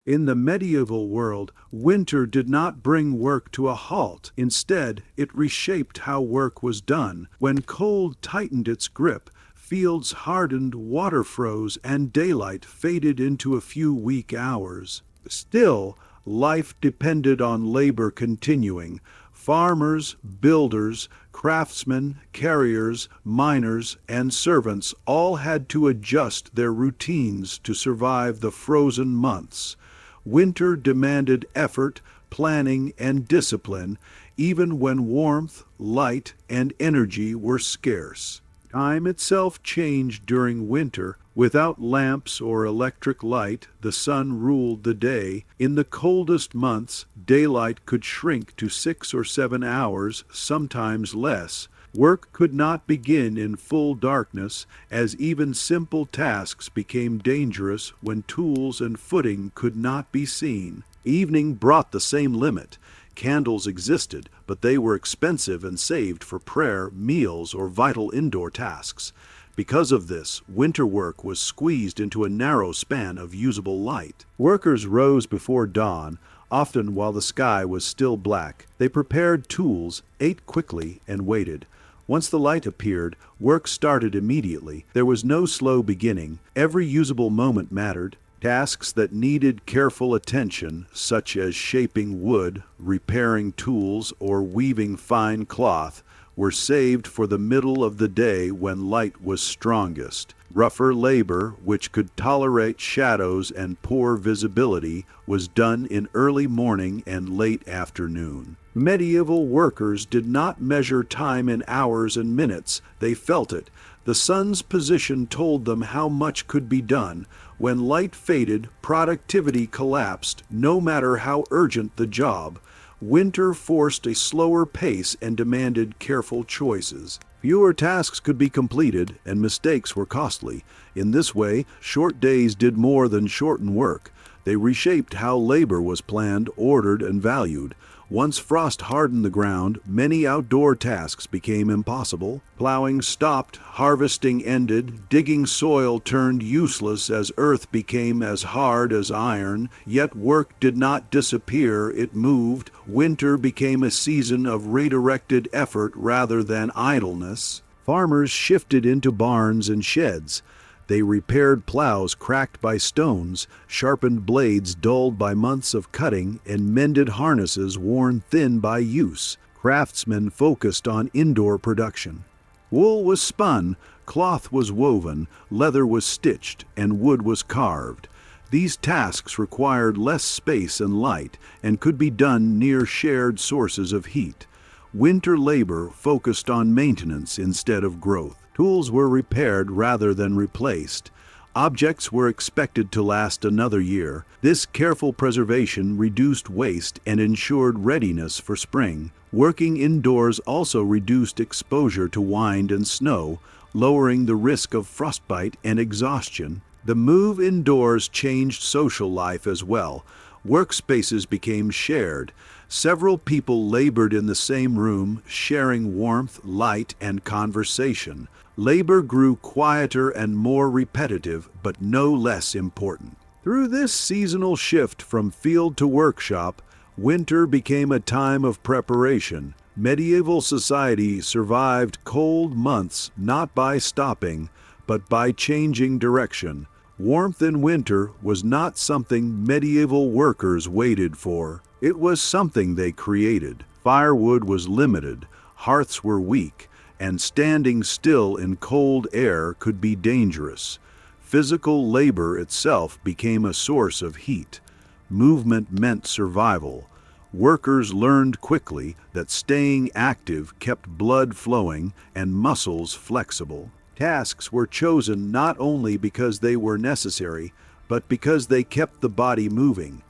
In the medieval world, winter did not bring work to a halt. Instead, it reshaped how work was done. When cold tightened its grip, fields hardened, water froze, and daylight faded into a few weak hours. Still, life depended on labor continuing. Farmers, builders, craftsmen, carriers, miners, and servants all had to adjust their routines to survive the frozen months. Winter demanded effort, planning, and discipline, even when warmth, light, and energy were scarce. Time itself changed during winter. Without lamps or electric light, the sun ruled the day. In the coldest months, daylight could shrink to 6 or 7 hours, sometimes less. Work could not begin in full darkness, as even simple tasks became dangerous when tools and footing could not be seen. Evening brought the same limit. Candles existed, but they were expensive and saved for prayer, meals, or vital indoor tasks. Because of this, winter work was squeezed into a narrow span of usable light. Workers rose before dawn, often while the sky was still black. They prepared tools, ate quickly, and waited. Once the light appeared, work started immediately. There was no slow beginning. Every usable moment mattered. Tasks that needed careful attention, such as shaping wood, repairing tools, or weaving fine cloth, were saved for the middle of the day when light was strongest. Rougher labor, which could tolerate shadows and poor visibility, was done in early morning and late afternoon. Medieval workers did not measure time in hours and minutes. They felt it. The sun's position told them how much could be done. When light faded, productivity collapsed, no matter how urgent the job. Winter forced a slower pace and demanded careful choices. Fewer tasks could be completed, and mistakes were costly. In this way, short days did more than shorten work. They reshaped how labor was planned, ordered, and valued. Once frost hardened the ground, many outdoor tasks became impossible. Plowing stopped, harvesting ended, digging soil turned useless as earth became as hard as iron. Yet work did not disappear, it moved. Winter became a season of redirected effort rather than idleness. Farmers shifted into barns and sheds. They repaired plows cracked by stones, sharpened blades dulled by months of cutting, and mended harnesses worn thin by use. Craftsmen focused on indoor production. Wool was spun, cloth was woven, leather was stitched, and wood was carved. These tasks required less space and light, and could be done near shared sources of heat. Winter labor focused on maintenance instead of growth. Tools were repaired rather than replaced. Objects were expected to last another year. This careful preservation reduced waste and ensured readiness for spring. Working indoors also reduced exposure to wind and snow, lowering the risk of frostbite and exhaustion. The move indoors changed social life as well. Workspaces became shared. Several people labored in the same room, sharing warmth, light, and conversation. Labor grew quieter and more repetitive, but no less important. Through this seasonal shift from field to workshop, winter became a time of preparation. Medieval society survived cold months not by stopping, but by changing direction. Warmth in winter was not something medieval workers waited for. It was something they created. Firewood was limited, hearths were weak, and standing still in cold air could be dangerous. Physical labor itself became a source of heat. Movement meant survival. Workers learned quickly that staying active kept blood flowing and muscles flexible. Tasks were chosen not only because they were necessary, but because they kept the body moving.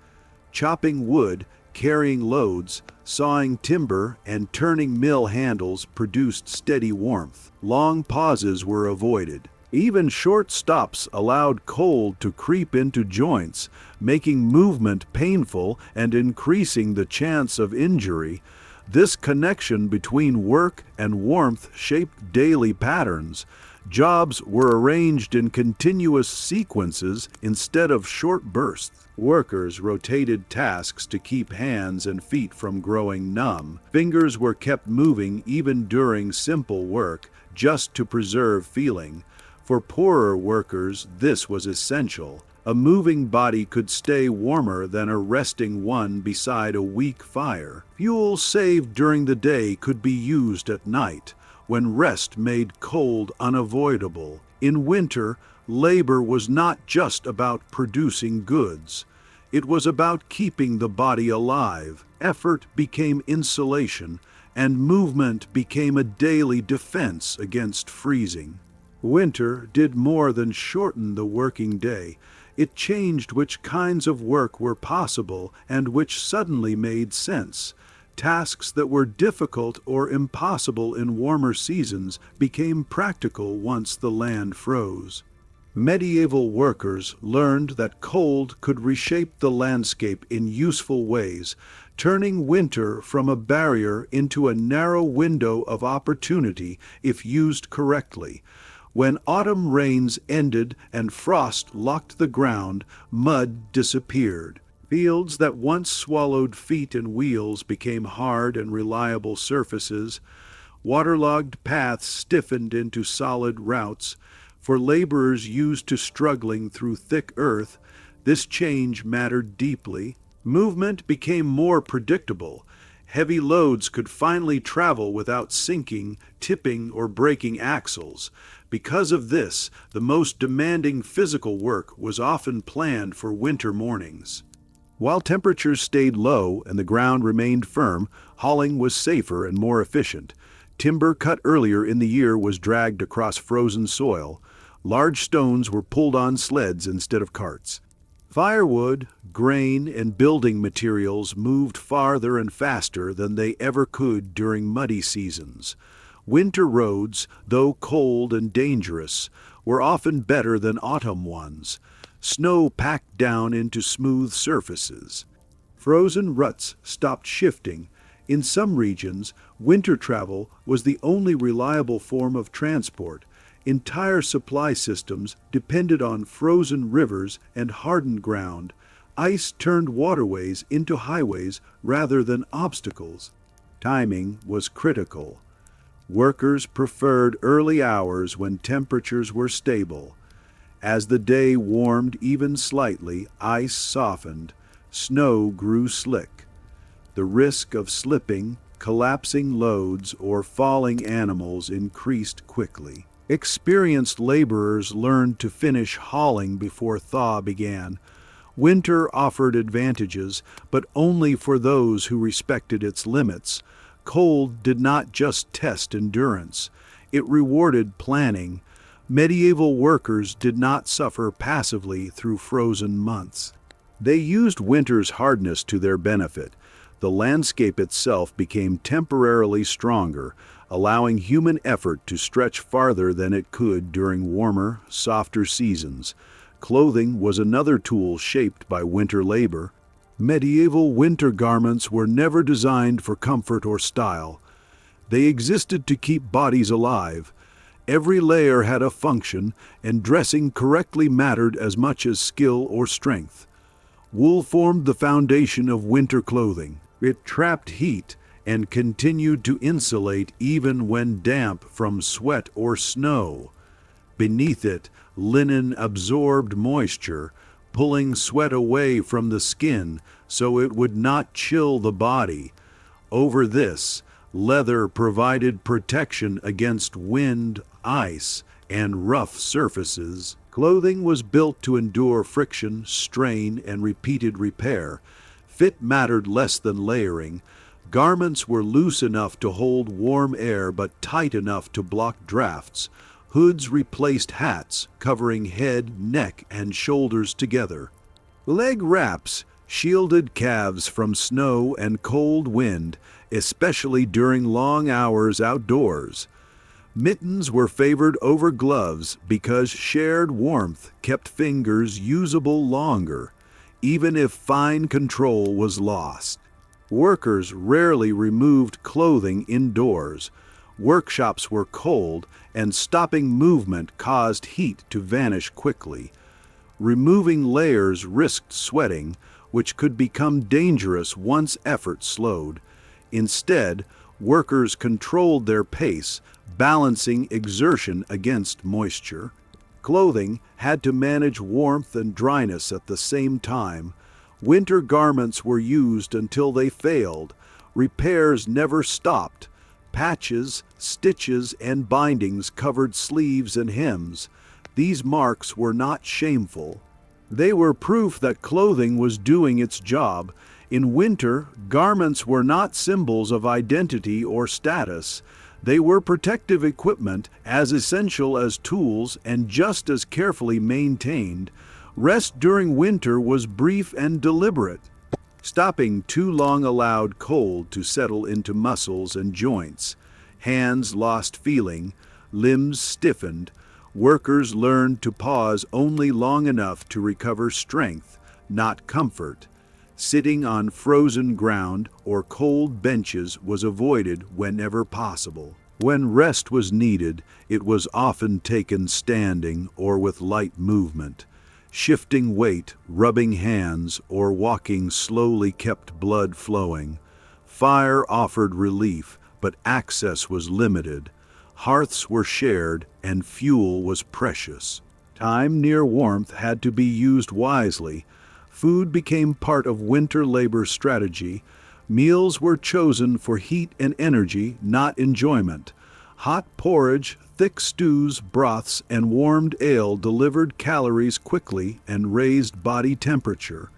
Chopping wood, carrying loads, sawing timber, and turning mill handles produced steady warmth. Long pauses were avoided. Even short stops allowed cold to creep into joints, making movement painful and increasing the chance of injury. This connection between work and warmth shaped daily patterns. Jobs were arranged in continuous sequences instead of short bursts. Workers rotated tasks to keep hands and feet from growing numb. Fingers were kept moving even during simple work, just to preserve feeling. For poorer workers, this was essential. A moving body could stay warmer than a resting one beside a weak fire. Fuel saved during the day could be used at night, when rest made cold unavoidable. In winter, labor was not just about producing goods. It was about keeping the body alive. Effort became insulation, and movement became a daily defense against freezing. Winter did more than shorten the working day. It changed which kinds of work were possible and which suddenly made sense. Tasks that were difficult or impossible in warmer seasons became practical once the land froze. Medieval workers learned that cold could reshape the landscape in useful ways, turning winter from a barrier into a narrow window of opportunity if used correctly. When autumn rains ended and frost locked the ground, mud disappeared. Fields that once swallowed feet and wheels became hard and reliable surfaces. Waterlogged paths stiffened into solid routes. For laborers used to struggling through thick earth, this change mattered deeply. Movement became more predictable. Heavy loads could finally travel without sinking, tipping, or breaking axles. Because of this, the most demanding physical work was often planned for winter mornings. While temperatures stayed low and the ground remained firm, hauling was safer and more efficient. Timber cut earlier in the year was dragged across frozen soil. Large stones were pulled on sleds instead of carts. Firewood, grain, and building materials moved farther and faster than they ever could during muddy seasons. Winter roads, though cold and dangerous, were often better than autumn ones. Snow packed down into smooth surfaces. Frozen ruts stopped shifting. In some regions, winter travel was the only reliable form of transport. Entire supply systems depended on frozen rivers and hardened ground. Ice turned waterways into highways rather than obstacles. Timing was critical. Workers preferred early hours when temperatures were stable. As the day warmed even slightly, ice softened, snow grew slick. The risk of slipping, collapsing loads, or falling animals increased quickly. Experienced laborers learned to finish hauling before thaw began. Winter offered advantages, but only for those who respected its limits. Cold did not just test endurance, it rewarded planning. Medieval workers did not suffer passively through frozen months. They used winter's hardness to their benefit. The landscape itself became temporarily stronger, allowing human effort to stretch farther than it could during warmer, softer seasons. Clothing was another tool shaped by winter labor. Medieval winter garments were never designed for comfort or style. They existed to keep bodies alive. Every layer had a function, and dressing correctly mattered as much as skill or strength. Wool formed the foundation of winter clothing. It trapped heat and continued to insulate even when damp from sweat or snow. Beneath it, linen absorbed moisture, pulling sweat away from the skin so it would not chill the body. Over this, leather provided protection against wind, ice, and rough surfaces. Clothing was built to endure friction, strain, and repeated repair. Fit mattered less than layering. Garments were loose enough to hold warm air but tight enough to block drafts. Hoods replaced hats, covering head, neck, and shoulders together. Leg wraps shielded calves from snow and cold wind, especially during long hours outdoors. Mittens were favored over gloves because shared warmth kept fingers usable longer, even if fine control was lost. Workers rarely removed clothing indoors. Workshops were cold, and stopping movement caused heat to vanish quickly. Removing layers risked sweating, which could become dangerous once effort slowed. Instead, workers controlled their pace, balancing exertion against moisture. Clothing had to manage warmth and dryness at the same time. Winter garments were used until they failed. Repairs never stopped. Patches, stitches, and bindings covered sleeves and hems. These marks were not shameful. They were proof that clothing was doing its job. In winter, garments were not symbols of identity or status. They were protective equipment, as essential as tools and just as carefully maintained. Rest during winter was brief and deliberate. Stopping too long allowed cold to settle into muscles and joints. Hands lost feeling, limbs stiffened. Workers learned to pause only long enough to recover strength, not comfort. Sitting on frozen ground or cold benches was avoided whenever possible. When rest was needed, it was often taken standing or with light movement. Shifting weight, rubbing hands, or walking slowly kept blood flowing. Fire offered relief, but access was limited. Hearths were shared, and fuel was precious. Time near warmth had to be used wisely. Food became part of winter labor strategy. Meals were chosen for heat and energy, not enjoyment. Hot porridge, thick stews, broths, and warmed ale delivered calories quickly and raised body temperature.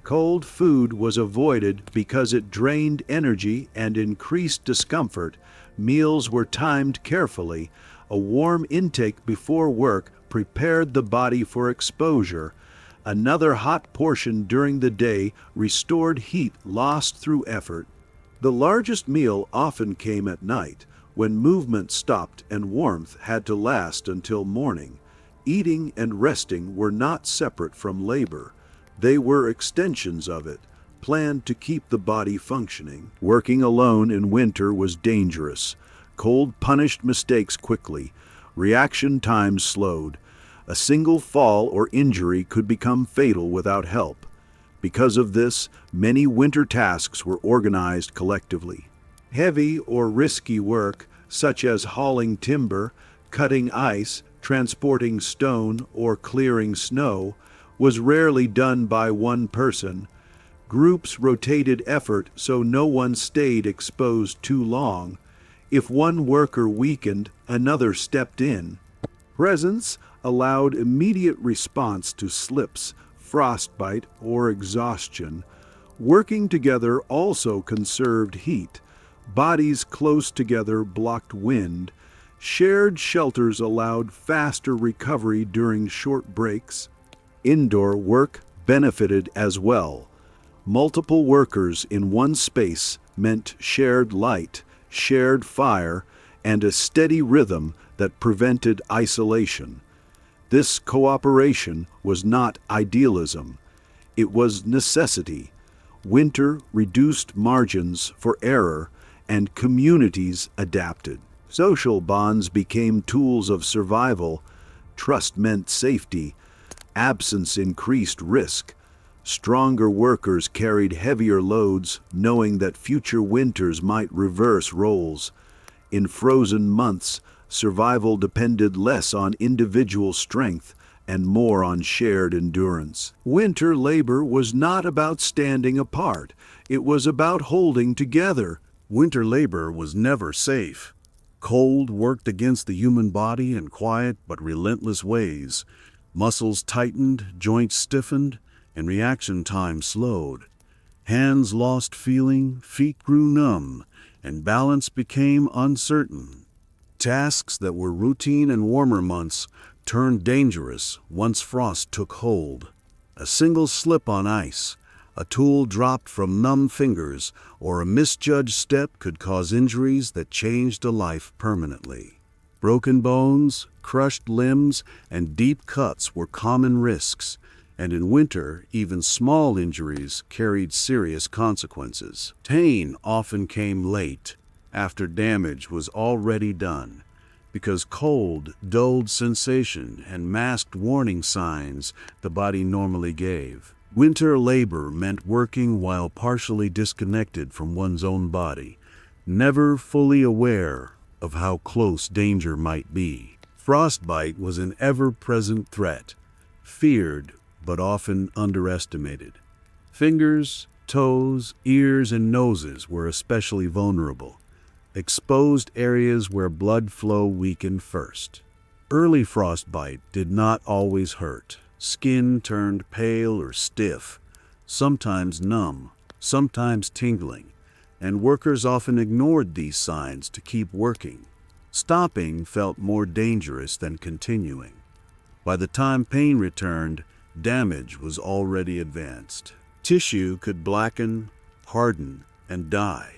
Cold food was avoided because it drained energy and increased discomfort. Meals were timed carefully. A warm intake before work prepared the body for exposure. Another hot portion during the day restored heat lost through effort. The largest meal often came at night, when movement stopped and warmth had to last until morning. Eating and resting were not separate from labor. They were extensions of it, planned to keep the body functioning. Working alone in winter was dangerous. Cold punished mistakes quickly. Reaction times slowed. A single fall or injury could become fatal without help. Because of this, many winter tasks were organized collectively. Heavy or risky work, such as hauling timber, cutting ice, transporting stone, or clearing snow, was rarely done by one person. Groups rotated effort so no one stayed exposed too long. If one worker weakened, another stepped in. Presence allowed immediate response to slips, frostbite, or exhaustion. Working together also conserved heat. Bodies close together blocked wind. Shared shelters allowed faster recovery during short breaks. Indoor work benefited as well. Multiple workers in one space meant shared light, shared fire, and a steady rhythm that prevented isolation. This cooperation was not idealism. It was necessity. Winter reduced margins for error, and communities adapted. Social bonds became tools of survival. Trust meant safety. Absence increased risk. Stronger workers carried heavier loads, knowing that future winters might reverse roles. In frozen months, survival depended less on individual strength and more on shared endurance. Winter labor was not about standing apart. It was about holding together. Winter labor was never safe. Cold worked against the human body in quiet but relentless ways. Muscles tightened, joints stiffened, and reaction time slowed. Hands lost feeling, feet grew numb, and balance became uncertain. Tasks that were routine in warmer months turned dangerous once frost took hold. A single slip on ice, a tool dropped from numb fingers, or a misjudged step could cause injuries that changed a life permanently. Broken bones, crushed limbs, and deep cuts were common risks, and in winter, even small injuries carried serious consequences. Pain often came late. after damage was already done, because cold dulled sensation and masked warning signs the body normally gave. Winter labor meant working while partially disconnected from one's own body, never fully aware of how close danger might be. Frostbite was an ever-present threat, feared but often underestimated. Fingers, toes, ears, and noses were especially vulnerable, exposed areas where blood flow weakened first. Early frostbite did not always hurt. Skin turned pale or stiff, sometimes numb, sometimes tingling, and workers often ignored these signs to keep working. Stopping felt more dangerous than continuing. By the time pain returned, damage was already advanced. Tissue could blacken, harden, and die.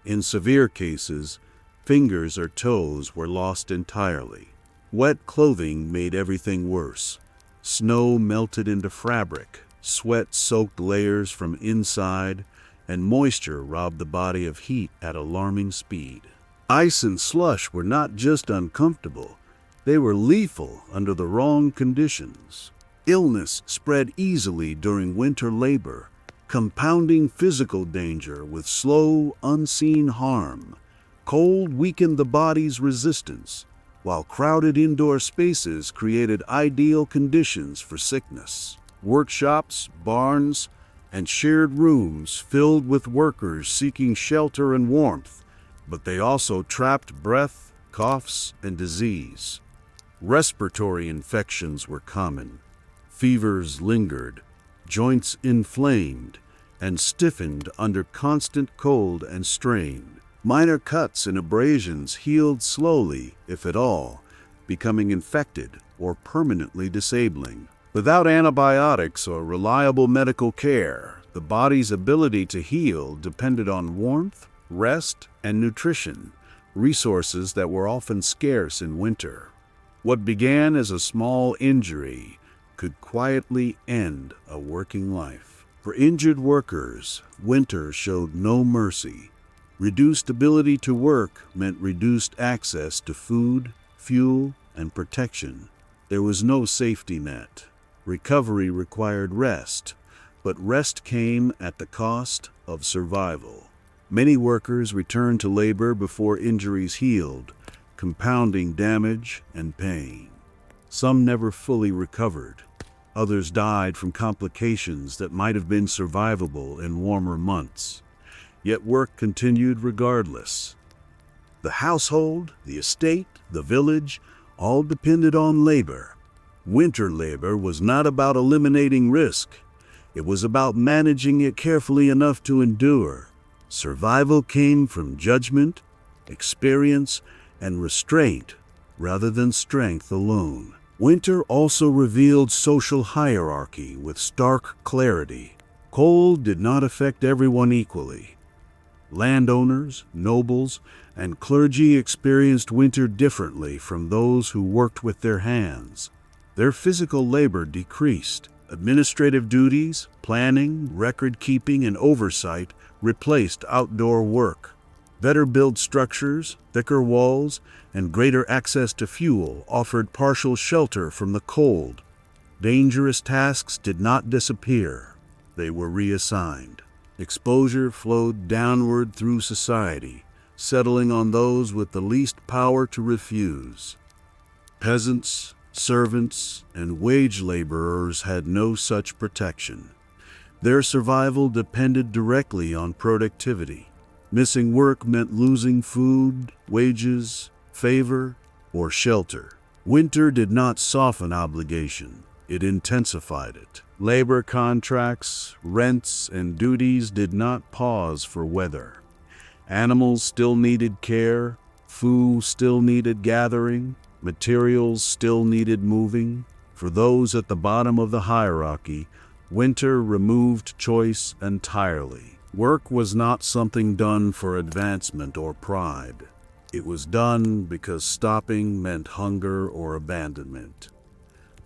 In severe cases, fingers or toes were lost entirely. Wet clothing made everything worse. Snow melted into fabric, sweat soaked layers from inside, and moisture robbed the body of heat at alarming speed. Ice and slush were not just uncomfortable, they were lethal under the wrong conditions. Illness spread easily during winter labor, compounding physical danger with slow, unseen harm. Cold weakened the body's resistance, while crowded indoor spaces created ideal conditions for sickness. Workshops, barns, and shared rooms filled with workers seeking shelter and warmth, but they also trapped breath, coughs, and disease. Respiratory infections were common. Fevers lingered, joints inflamed, and stiffened under constant cold and strain. Minor cuts and abrasions healed slowly, if at all, becoming infected or permanently disabling. Without antibiotics or reliable medical care, the body's ability to heal depended on warmth, rest, and nutrition, resources that were often scarce in winter. What began as a small injury could quietly end a working life. For injured workers, winter showed no mercy. Reduced ability to work meant reduced access to food, fuel, and protection. There was no safety net. Recovery required rest, but rest came at the cost of survival. Many workers returned to labor before injuries healed, compounding damage and pain. Some never fully recovered. Others died from complications that might have been survivable in warmer months. Yet work continued regardless. The household, the estate, the village, all depended on labor. Winter labor was not about eliminating risk. It was about managing it carefully enough to endure. Survival came from judgment, experience, and restraint rather than strength alone. Winter also revealed social hierarchy with stark clarity. Cold did not affect everyone equally. Landowners, nobles, and clergy experienced winter differently from those who worked with their hands. Their physical labor decreased. Administrative duties, planning, record-keeping, and oversight replaced outdoor work. Better-built structures, thicker walls, and greater access to fuel offered partial shelter from the cold. Dangerous tasks did not disappear. They were reassigned. Exposure flowed downward through society, settling on those with the least power to refuse. Peasants, servants, and wage laborers had no such protection. Their survival depended directly on productivity. Missing work meant losing food, wages, favor, or shelter. Winter did not soften obligation, it intensified it. Labor contracts, rents, and duties did not pause for weather. Animals still needed care, food still needed gathering, materials still needed moving. For those at the bottom of the hierarchy, winter removed choice entirely. Work was not something done for advancement or pride. It was done because stopping meant hunger or abandonment.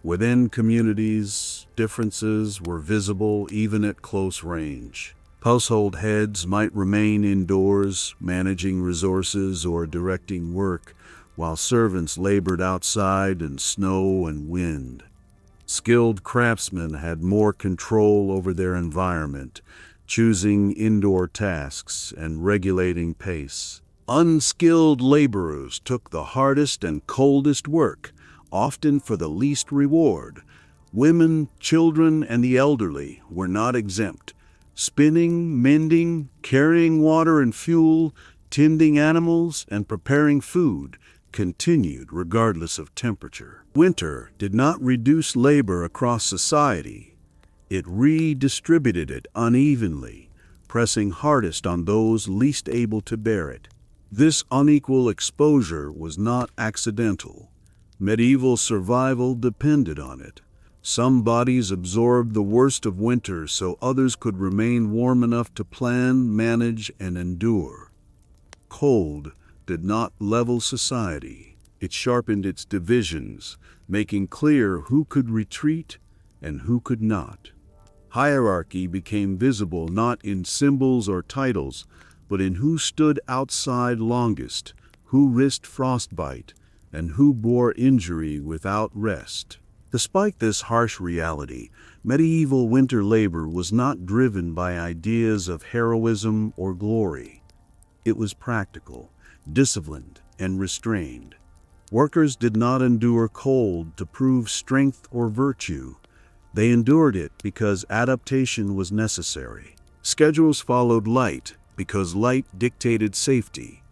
Within communities, differences were visible even at close range. Household heads might remain indoors, managing resources or directing work, while servants labored outside in snow and wind. Skilled craftsmen had more control over their environment, choosing indoor tasks and regulating pace. Unskilled laborers took the hardest and coldest work, often for the least reward. Women, children, and the elderly were not exempt. Spinning, mending, carrying water and fuel, tending animals, and preparing food continued regardless of temperature. Winter did not reduce labor across society. It redistributed it unevenly, pressing hardest on those least able to bear it. This unequal exposure was not accidental. Medieval survival depended on it. Some bodies absorbed the worst of winter so others could remain warm enough to plan, manage, and endure. Cold did not level society. It sharpened its divisions, making clear who could retreat and who could not. Hierarchy became visible not in symbols or titles, but in who stood outside longest, who risked frostbite, and who bore injury without rest. Despite this harsh reality, medieval winter labor was not driven by ideas of heroism or glory. It was practical, disciplined, and restrained. Workers did not endure cold to prove strength or virtue. They endured it because adaptation was necessary. Schedules followed light because light dictated safety.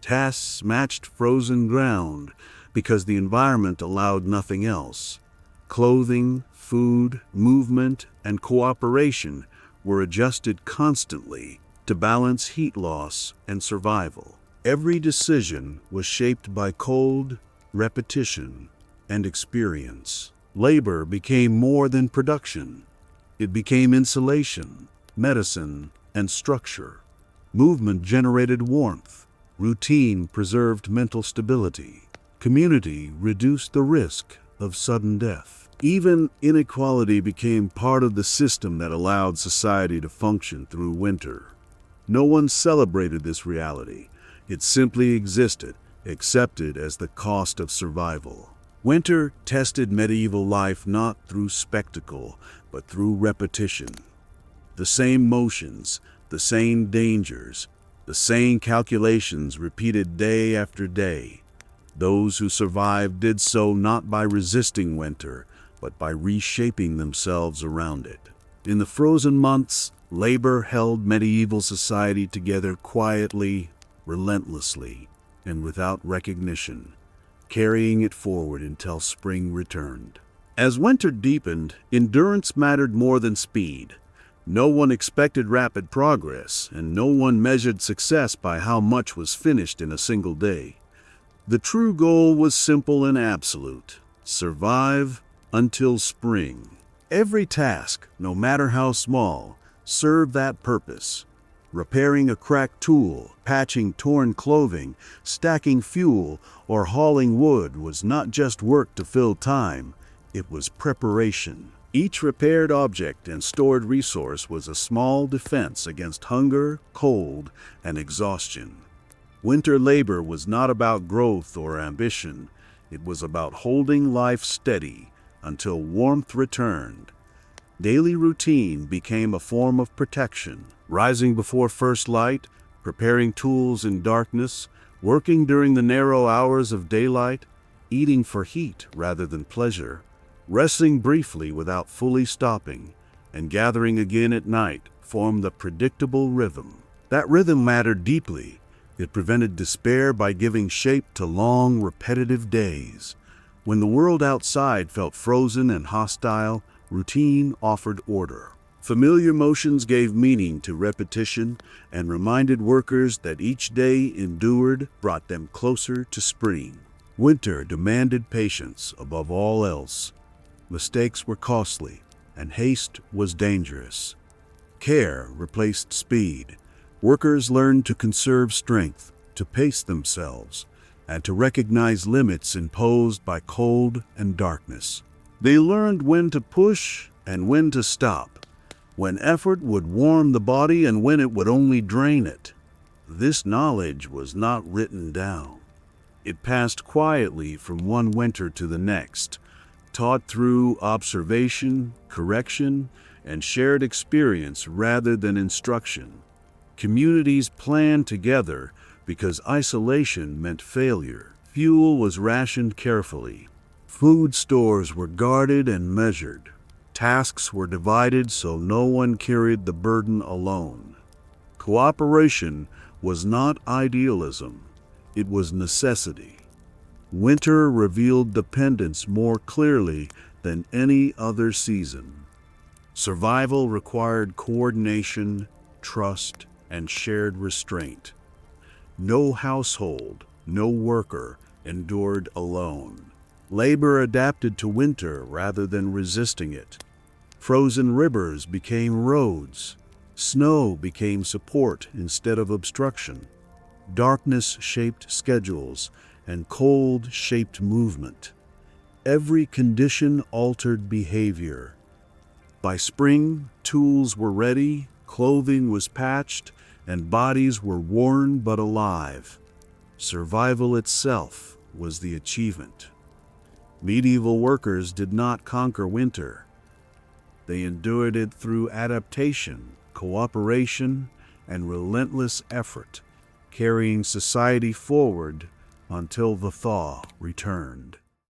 Tasks matched frozen ground because the environment allowed nothing else. Clothing, food, movement, and cooperation were adjusted constantly to balance heat loss and survival. Every decision was shaped by cold, repetition, and experience. Labor became more than production. It became insulation, medicine, and structure. Movement generated warmth. Routine preserved mental stability. Community reduced the risk of sudden death. Even inequality became part of the system that allowed society to function through winter. No one celebrated this reality. It simply existed, accepted as the cost of survival. Winter tested medieval life not through spectacle, but through repetition. The same motions, the same dangers, the same calculations repeated day after day. Those who survived did so not by resisting winter, but by reshaping themselves around it. In the frozen months, labor held medieval society together quietly, relentlessly, and without recognition, carrying it forward until spring returned. As winter deepened, endurance mattered more than speed. No one expected rapid progress, and no one measured success by how much was finished in a single day. The true goal was simple and absolute: survive until spring. Every task, no matter how small, served that purpose. Repairing a cracked tool, patching torn clothing, stacking fuel, or hauling wood was not just work to fill time, it was preparation. Each repaired object and stored resource was a small defense against hunger, cold, and exhaustion. Winter labor was not about growth or ambition. It was about holding life steady until warmth returned. Daily routine became a form of protection. Rising before first light, preparing tools in darkness, working during the narrow hours of daylight, eating for heat rather than pleasure, resting briefly without fully stopping, and gathering again at night formed the predictable rhythm. That rhythm mattered deeply. It prevented despair by giving shape to long, repetitive days. When the world outside felt frozen and hostile, routine offered order. Familiar motions gave meaning to repetition and reminded workers that each day endured brought them closer to spring. Winter demanded patience above all else. Mistakes were costly, and haste was dangerous. Care replaced speed. Workers learned to conserve strength, to pace themselves, and to recognize limits imposed by cold and darkness. They learned when to push and when to stop, when effort would warm the body and when it would only drain it. This knowledge was not written down. It passed quietly from one winter to the next, taught through observation, correction, and shared experience rather than instruction. Communities planned together because isolation meant failure. Fuel was rationed carefully. Food stores were guarded and measured. Tasks were divided so no one carried the burden alone. Cooperation was not idealism, it was necessity. Winter revealed dependence more clearly than any other season. Survival required coordination, trust, and shared restraint. No household, no worker endured alone. Labor adapted to winter rather than resisting it. Frozen rivers became roads. Snow became support instead of obstruction. Darkness shaped schedules, and cold shaped movement. Every condition altered behavior. By spring, tools were ready, clothing was patched, and bodies were worn but alive. Survival itself was the achievement. Medieval workers did not conquer winter. They endured it through adaptation, cooperation, and relentless effort, carrying society forward until the thaw returned.